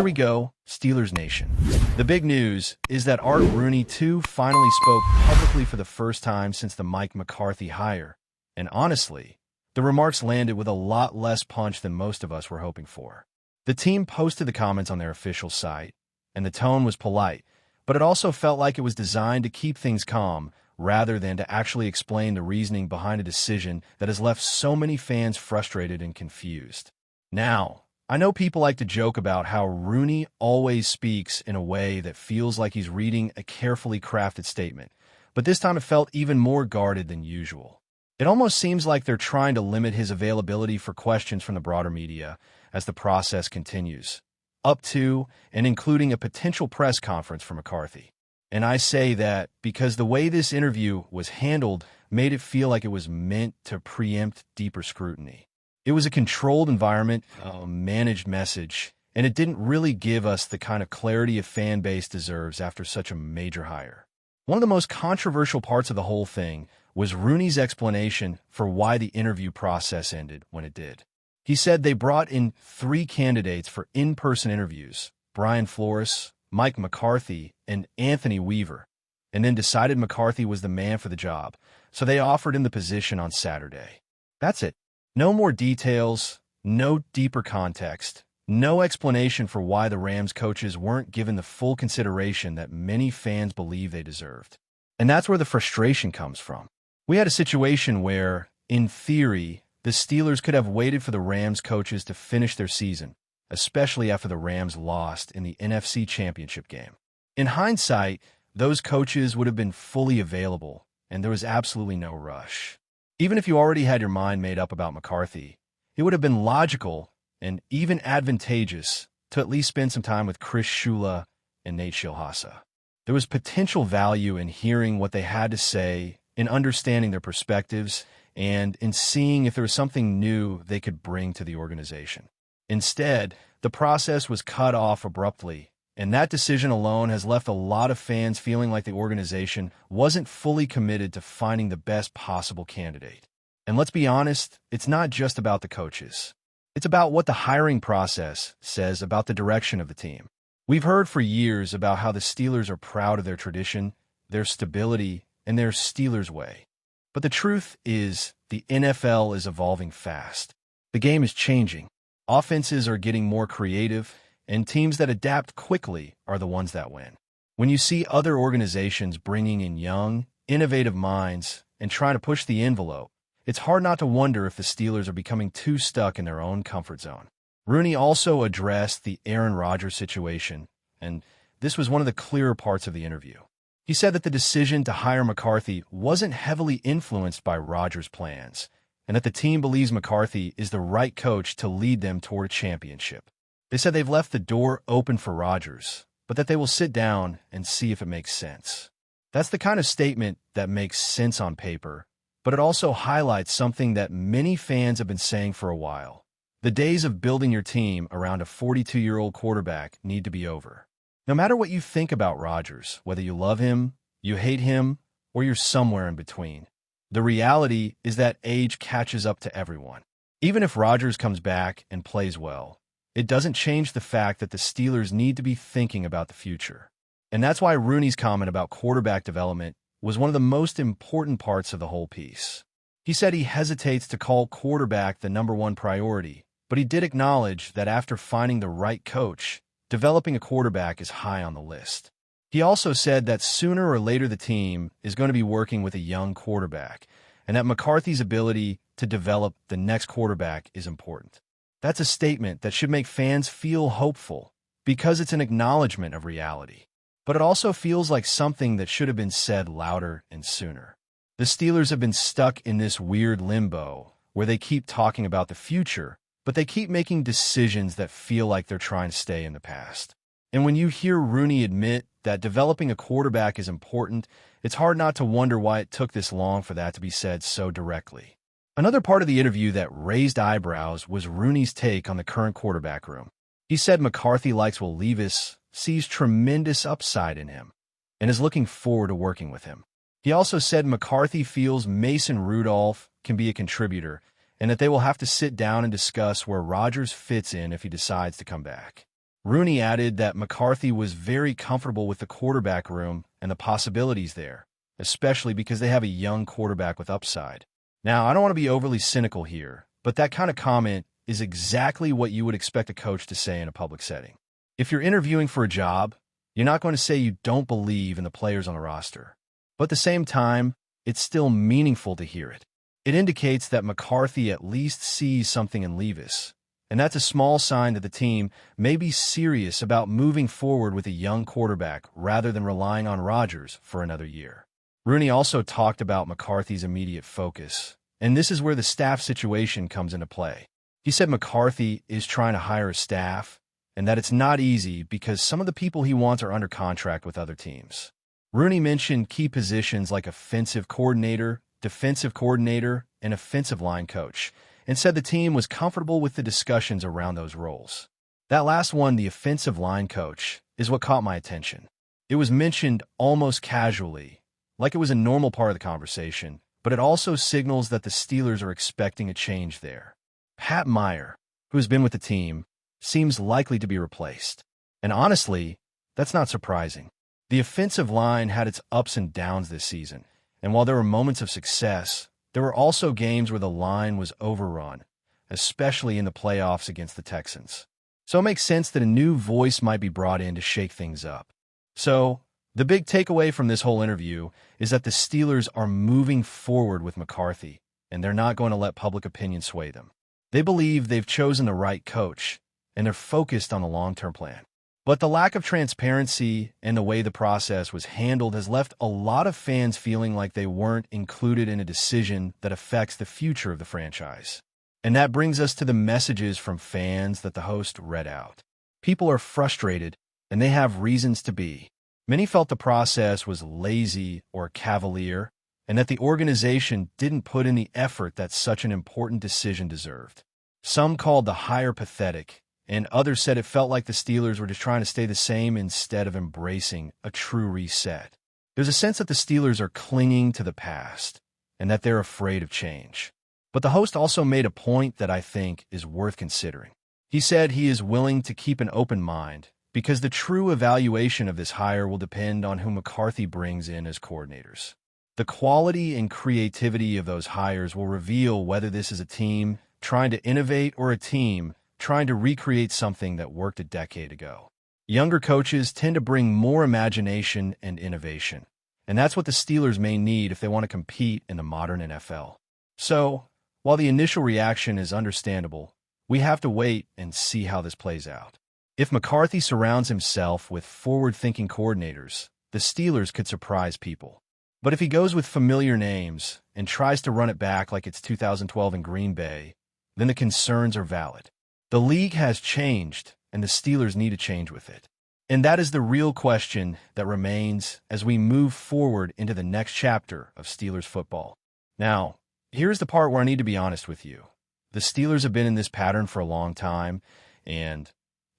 Here we go, Steelers Nation. The big news is that Art Rooney, too, finally spoke publicly for the first time since the Mike McCarthy hire. And honestly, the remarks landed with a lot less punch than most of us were hoping for. The team posted the comments on their official site, and the tone was polite, but it also felt like it was designed to keep things calm rather than to actually explain the reasoning behind a decision that has left so many fans frustrated and confused. Now, I know people like to joke about how Rooney always speaks in a way that feels like he's reading a carefully crafted statement, but this time it felt even more guarded than usual. It almost seems like they're trying to limit his availability for questions from the broader media as the process continues, up to and including a potential press conference for McCarthy. And I say that because the way this interview was handled made it feel like it was meant to preempt deeper scrutiny. It was a controlled environment, a managed message, and it didn't really give us the kind of clarity a fan base deserves after such a major hire. One of the most controversial parts of the whole thing was Rooney's explanation for why the interview process ended when it did. He said they brought in 3 candidates for in-person interviews, Brian Flores, Mike McCarthy, and Anthony Weaver, and then decided McCarthy was the man for the job, so they offered him the position on Saturday. That's it. No more details, no deeper context, no explanation for why the Rams coaches weren't given the full consideration that many fans believe they deserved. And that's where the frustration comes from. We had a situation where, in theory, the Steelers could have waited for the Rams coaches to finish their season, especially after the Rams lost in the NFC Championship game. In hindsight, those coaches would have been fully available, and there was absolutely no rush. Even if you already had your mind made up about McCarthy, it would have been logical and even advantageous to at least spend some time with Chris Shula and Nate Shilhasa. There was potential value in hearing what they had to say, in understanding their perspectives, and in seeing if there was something new they could bring to the organization. Instead, the process was cut off abruptly, and that decision alone has left a lot of fans feeling like the organization wasn't fully committed to finding the best possible candidate. And let's be honest, it's not just about the coaches. It's about what the hiring process says about the direction of the team. We've heard for years about how the Steelers are proud of their tradition, their stability, and their Steelers way. But the truth is, the NFL is evolving fast. The game is changing. Offenses are getting more creative, and teams that adapt quickly are the ones that win. When you see other organizations bringing in young, innovative minds and trying to push the envelope, it's hard not to wonder if the Steelers are becoming too stuck in their own comfort zone. Rooney also addressed the Aaron Rodgers situation, and this was one of the clearer parts of the interview. He said that the decision to hire McCarthy wasn't heavily influenced by Rodgers' plans, and that the team believes McCarthy is the right coach to lead them toward a championship. They said they've left the door open for Rodgers, but that they will sit down and see if it makes sense. That's the kind of statement that makes sense on paper, but it also highlights something that many fans have been saying for a while. The days of building your team around a 42-year-old quarterback need to be over. No matter what you think about Rodgers, whether you love him, you hate him, or you're somewhere in between, the reality is that age catches up to everyone. Even if Rodgers comes back and plays well, it doesn't change the fact that the Steelers need to be thinking about the future. And that's why Rooney's comment about quarterback development was one of the most important parts of the whole piece. He said he hesitates to call quarterback the #1 priority, but he did acknowledge that after finding the right coach, developing a quarterback is high on the list. He also said that sooner or later the team is going to be working with a young quarterback, and that McCarthy's ability to develop the next quarterback is important. That's a statement that should make fans feel hopeful, because it's an acknowledgement of reality. But it also feels like something that should have been said louder and sooner. The Steelers have been stuck in this weird limbo where they keep talking about the future, but they keep making decisions that feel like they're trying to stay in the past. And when you hear Rooney admit that developing a quarterback is important, it's hard not to wonder why it took this long for that to be said so directly. Another part of the interview that raised eyebrows was Rooney's take on the current quarterback room. He said McCarthy likes Will Levis, sees tremendous upside in him, and is looking forward to working with him. He also said McCarthy feels Mason Rudolph can be a contributor, and that they will have to sit down and discuss where Rodgers fits in if he decides to come back. Rooney added that McCarthy was very comfortable with the quarterback room and the possibilities there, especially because they have a young quarterback with upside. Now, I don't want to be overly cynical here, but that kind of comment is exactly what you would expect a coach to say in a public setting. If you're interviewing for a job, you're not going to say you don't believe in the players on the roster. But at the same time, it's still meaningful to hear it. It indicates that McCarthy at least sees something in Levis, and that's a small sign that the team may be serious about moving forward with a young quarterback rather than relying on Rodgers for another year. Rooney also talked about McCarthy's immediate focus, and this is where the staff situation comes into play. He said McCarthy is trying to hire a staff, and that it's not easy because some of the people he wants are under contract with other teams. Rooney mentioned key positions like offensive coordinator, defensive coordinator, and offensive line coach, and said the team was comfortable with the discussions around those roles. That last one, the offensive line coach, is what caught my attention. It was mentioned almost casually, like it was a normal part of the conversation, but it also signals that the Steelers are expecting a change there. Pat Meyer, who has been with the team, seems likely to be replaced. And honestly, that's not surprising. The offensive line had its ups and downs this season, and while there were moments of success, there were also games where the line was overrun, especially in the playoffs against the Texans. So it makes sense that a new voice might be brought in to shake things up. So, the big takeaway from this whole interview is that the Steelers are moving forward with McCarthy, and they're not going to let public opinion sway them. They believe they've chosen the right coach, and they're focused on the long-term plan. But the lack of transparency and the way the process was handled has left a lot of fans feeling like they weren't included in a decision that affects the future of the franchise. And that brings us to the messages from fans that the host read out. People are frustrated, and they have reasons to be. Many felt the process was lazy or cavalier, and that the organization didn't put in the effort that such an important decision deserved. Some called the hire pathetic, and others said it felt like the Steelers were just trying to stay the same instead of embracing a true reset. There's a sense that the Steelers are clinging to the past, and that they're afraid of change. But the host also made a point that I think is worth considering. He said he is willing to keep an open mind, because the true evaluation of this hire will depend on who McCarthy brings in as coordinators. The quality and creativity of those hires will reveal whether this is a team trying to innovate or a team trying to recreate something that worked a decade ago. Younger coaches tend to bring more imagination and innovation, and that's what the Steelers may need if they want to compete in the modern NFL. So, while the initial reaction is understandable, we have to wait and see how this plays out. If McCarthy surrounds himself with forward-thinking coordinators, the Steelers could surprise people. But if he goes with familiar names and tries to run it back like it's 2012 in Green Bay, then the concerns are valid. The league has changed, and the Steelers need to change with it. And that is the real question that remains as we move forward into the next chapter of Steelers football. Now, here's the part where I need to be honest with you. The Steelers have been in this pattern for a long time, and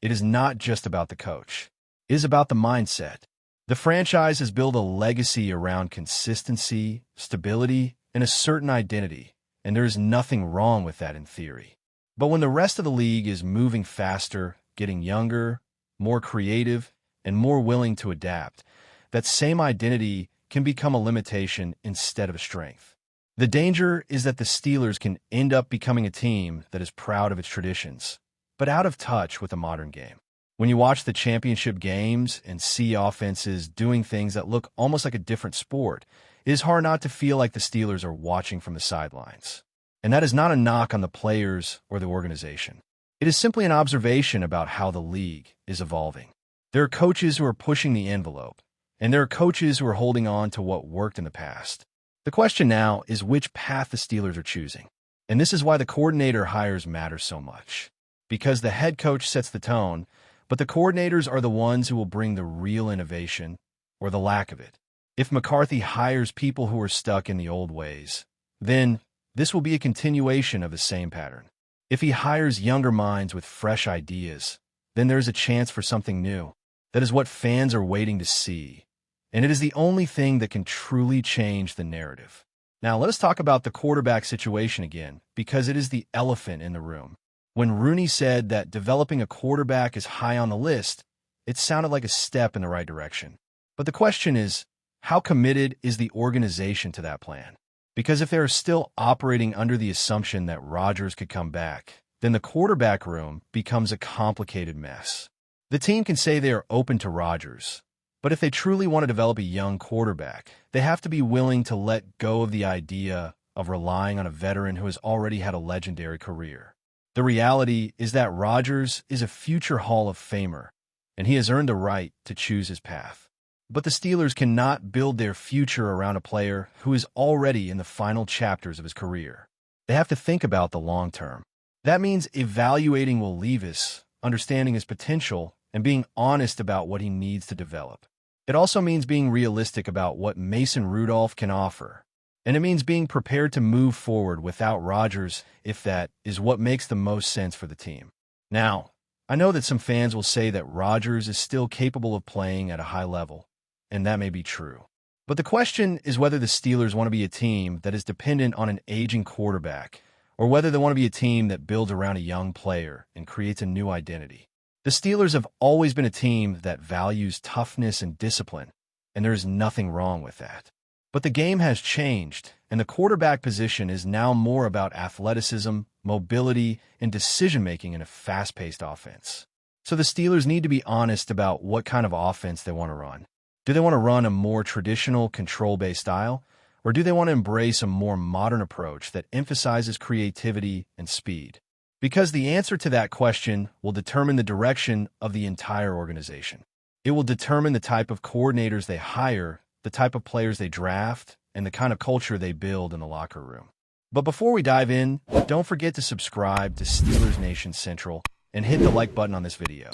it is not just about the coach. It is about the mindset. The franchise has built a legacy around consistency, stability, and a certain identity, and there is nothing wrong with that in theory. But when the rest of the league is moving faster, getting younger, more creative, and more willing to adapt, that same identity can become a limitation instead of a strength. The danger is that the Steelers can end up becoming a team that is proud of its traditions, but out of touch with the modern game. When you watch the championship games and see offenses doing things that look almost like a different sport, it is hard not to feel like the Steelers are watching from the sidelines. And that is not a knock on the players or the organization. It is simply an observation about how the league is evolving. There are coaches who are pushing the envelope, and there are coaches who are holding on to what worked in the past. The question now is which path the Steelers are choosing. And this is why the coordinator hires matter so much. Because the head coach sets the tone, but the coordinators are the ones who will bring the real innovation, or the lack of it. If McCarthy hires people who are stuck in the old ways, then this will be a continuation of the same pattern. If he hires younger minds with fresh ideas, then there's a chance for something new. That is what fans are waiting to see, and it is the only thing that can truly change the narrative. Now, let us talk about the quarterback situation again, because it is the elephant in the room. When Rooney said that developing a quarterback is high on the list, it sounded like a step in the right direction. But the question is, how committed is the organization to that plan? Because if they are still operating under the assumption that Rodgers could come back, then the quarterback room becomes a complicated mess. The team can say they are open to Rodgers, but if they truly want to develop a young quarterback, they have to be willing to let go of the idea of relying on a veteran who has already had a legendary career. The reality is that Rodgers is a future Hall of Famer, and he has earned the right to choose his path. But the Steelers cannot build their future around a player who is already in the final chapters of his career. They have to think about the long term. That means evaluating Will Levis, understanding his potential, and being honest about what he needs to develop. It also means being realistic about what Mason Rudolph can offer. And it means being prepared to move forward without Rodgers if that is what makes the most sense for the team. Now, I know that some fans will say that Rodgers is still capable of playing at a high level, and that may be true. But the question is whether the Steelers want to be a team that is dependent on an aging quarterback, or whether they want to be a team that builds around a young player and creates a new identity. The Steelers have always been a team that values toughness and discipline, and there is nothing wrong with that. But the game has changed, and the quarterback position is now more about athleticism, mobility, and decision-making in a fast-paced offense. So the Steelers need to be honest about what kind of offense they want to run. Do they want to run a more traditional control-based style, or do they want to embrace a more modern approach that emphasizes creativity and speed? Because the answer to that question will determine the direction of the entire organization. It will determine the type of coordinators they hire, the type of players they draft, and the kind of culture they build in the locker room. But before we dive in, don't forget to subscribe to Steelers Nation Central and hit the like button on this video.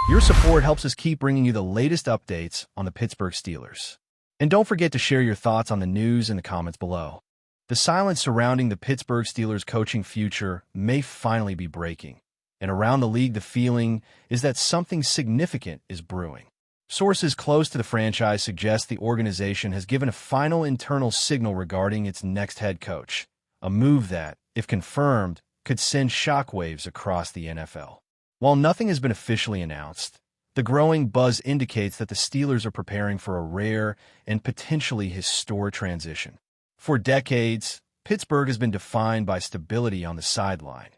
Your support helps us keep bringing you the latest updates on the Pittsburgh Steelers. And don't forget to share your thoughts on the news in the comments below. The silence surrounding the Pittsburgh Steelers' coaching future may finally be breaking, and around the league the feeling is that something significant is brewing. Sources close to the franchise suggest the organization has given a final internal signal regarding its next head coach, a move that, if confirmed, could send shockwaves across the NFL. While nothing has been officially announced, the growing buzz indicates that the Steelers are preparing for a rare and potentially historic transition. For decades, Pittsburgh has been defined by stability on the sideline,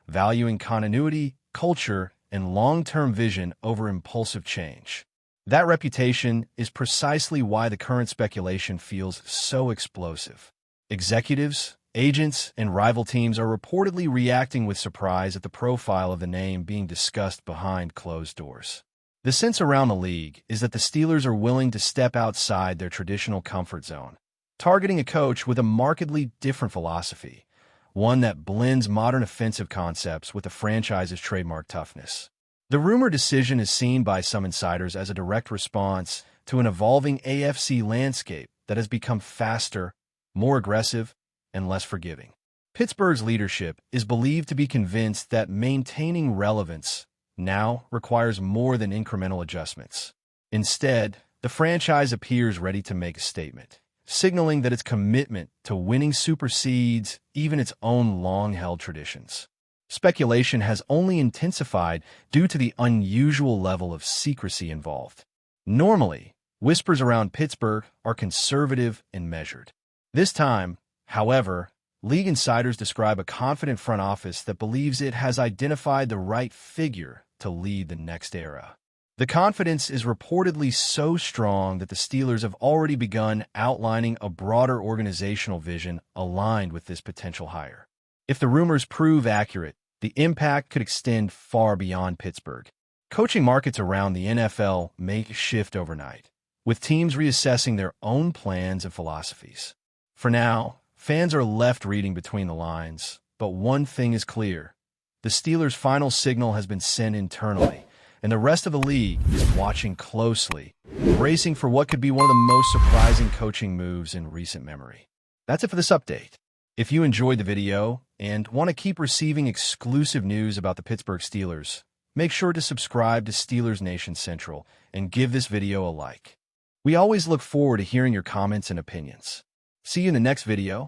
valuing continuity, culture, and long-term vision over impulsive change. That reputation is precisely why the current speculation feels so explosive. Executives, agents, and rival teams are reportedly reacting with surprise at the profile of the name being discussed behind closed doors. The sense around the league is that the Steelers are willing to step outside their traditional comfort zone, targeting a coach with a markedly different philosophy, one that blends modern offensive concepts with the franchise's trademark toughness. The rumored decision is seen by some insiders as a direct response to an evolving AFC landscape that has become faster, more aggressive, and less forgiving. Pittsburgh's leadership is believed to be convinced that maintaining relevance now requires more than incremental adjustments. Instead, the franchise appears ready to make a statement, signaling that its commitment to winning supersedes even its own long-held traditions. Speculation has only intensified due to the unusual level of secrecy involved. Normally, whispers around Pittsburgh are conservative and measured. This time, however, league insiders describe a confident front office that believes it has identified the right figure to lead the next era. The confidence is reportedly so strong that the Steelers have already begun outlining a broader organizational vision aligned with this potential hire. If the rumors prove accurate, the impact could extend far beyond Pittsburgh. Coaching markets around the NFL may shift overnight, with teams reassessing their own plans and philosophies. For now, fans are left reading between the lines, but one thing is clear. The Steelers' final signal has been sent internally, and the rest of the league is watching closely, bracing for what could be one of the most surprising coaching moves in recent memory. That's it for this update. If you enjoyed the video and want to keep receiving exclusive news about the Pittsburgh Steelers, make sure to subscribe to Steelers Nation Central and give this video a like. We always look forward to hearing your comments and opinions. See you in the next video.